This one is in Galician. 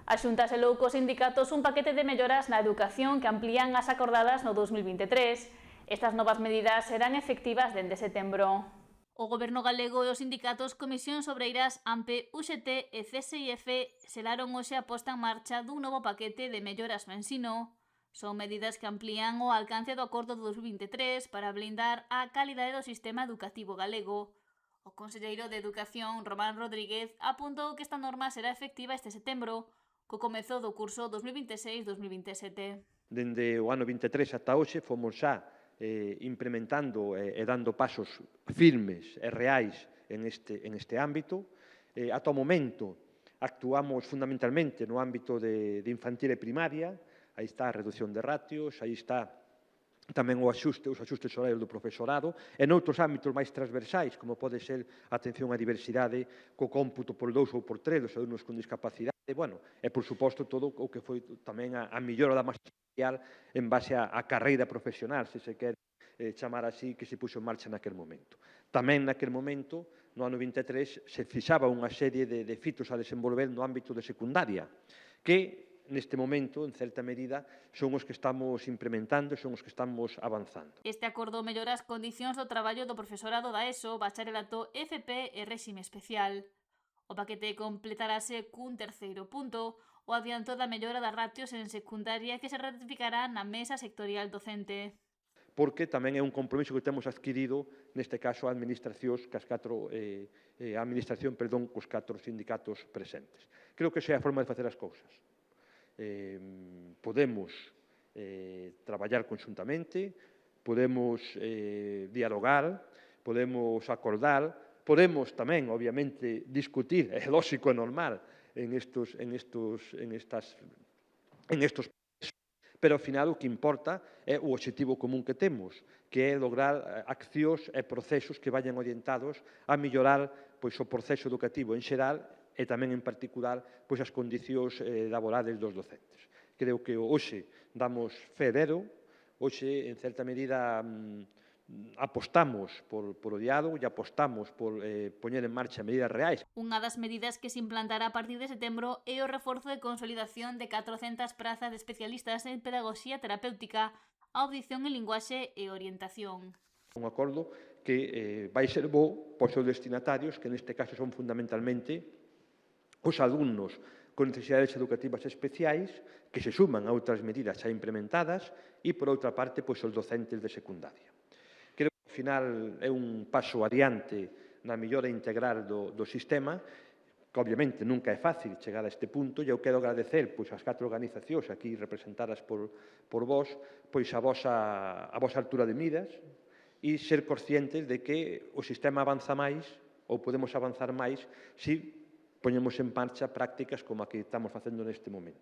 A Xunta selou cos sindicatos un paquete de melloras na educación que amplían as acordadas no 2023. Estas novas medidas serán efectivas dende setembro. O Goberno galego e os sindicatos Comisións Obreiras, AMPE, UGT e CSIF selaron hoxe a posta en marcha dun novo paquete de melloras no ensino. Son medidas que amplían o alcance do acordo do 2023 para blindar a calidade do sistema educativo galego. O conselleiro de Educación, Román Rodríguez, apuntou que esta norma será efectiva este setembro, co comezo do curso 2026-2027. Dende o ano 23 ata hoxe fomos xa implementando e dando pasos firmes e reais en este ámbito. Ata o momento actuamos fundamentalmente no ámbito de infantil e primaria, aí está a reducción de ratios, aí está tamén os axustes horarios do profesorado, e noutros ámbitos máis transversais, como pode ser a atención á diversidade, co cómputo por 2 ou por 3 dos alumnos con discapacidade, e, por suposto, todo o que foi tamén a mellora da masa salarial en base á carreira profesional, se se quere chamar así, que se puxo en marcha naquel momento. Tamén naquel momento, no ano 23, se fixaba unha serie de fitos a desenvolver no ámbito de secundaria, que neste momento, en certa medida, son os que estamos implementando, son os que estamos avanzando. Este acordo mellora as condicións do traballo do profesorado da ESO, bacharelato, FP e réxime especial. O paquete completarase cun terceiro punto, o adianto da mellora das ratios en secundaria que se ratificará na mesa sectorial docente. Porque tamén é un compromiso que temos adquirido, neste caso, a administración cos 4 sindicatos presentes. Creo que esa é a forma de facer as cousas. Podemos traballar conxuntamente, podemos dialogar, podemos acordar, podemos tamén, obviamente, discutir, é lógico e normal, en estos pero, ao final, o que importa é o obxectivo común que temos, que é lograr accións e procesos que vayan orientados a mellorar o proceso educativo en xeral e tamén, en particular, as condicións laborales dos docentes. Creo que hoxe damos fe dero, hoxe, en certa medida, apostamos por o diálogo e apostamos por poñer en marcha medidas reais. Unha das medidas que se implantará a partir de setembro é o reforzo de consolidación de 400 prazas de especialistas en pedagogía terapéutica, audición en linguaxe e orientación. Un acordo que vai ser bo para os seus destinatarios, que neste caso son fundamentalmente os alumnos con necesidades educativas especiais, que se suman a outras medidas xa implementadas, e, por outra parte, os docentes de secundaria. Creo que, ao final, é un paso adiante na mellora integral do sistema, que, obviamente, nunca é fácil chegar a este punto, e eu quero agradecer ás 4 organizacións aquí representadas por vós, a vosa altura de miras, e ser conscientes de que o sistema avanza máis, ou podemos avanzar máis, se poñemos en marcha prácticas como a que estamos facendo neste momento.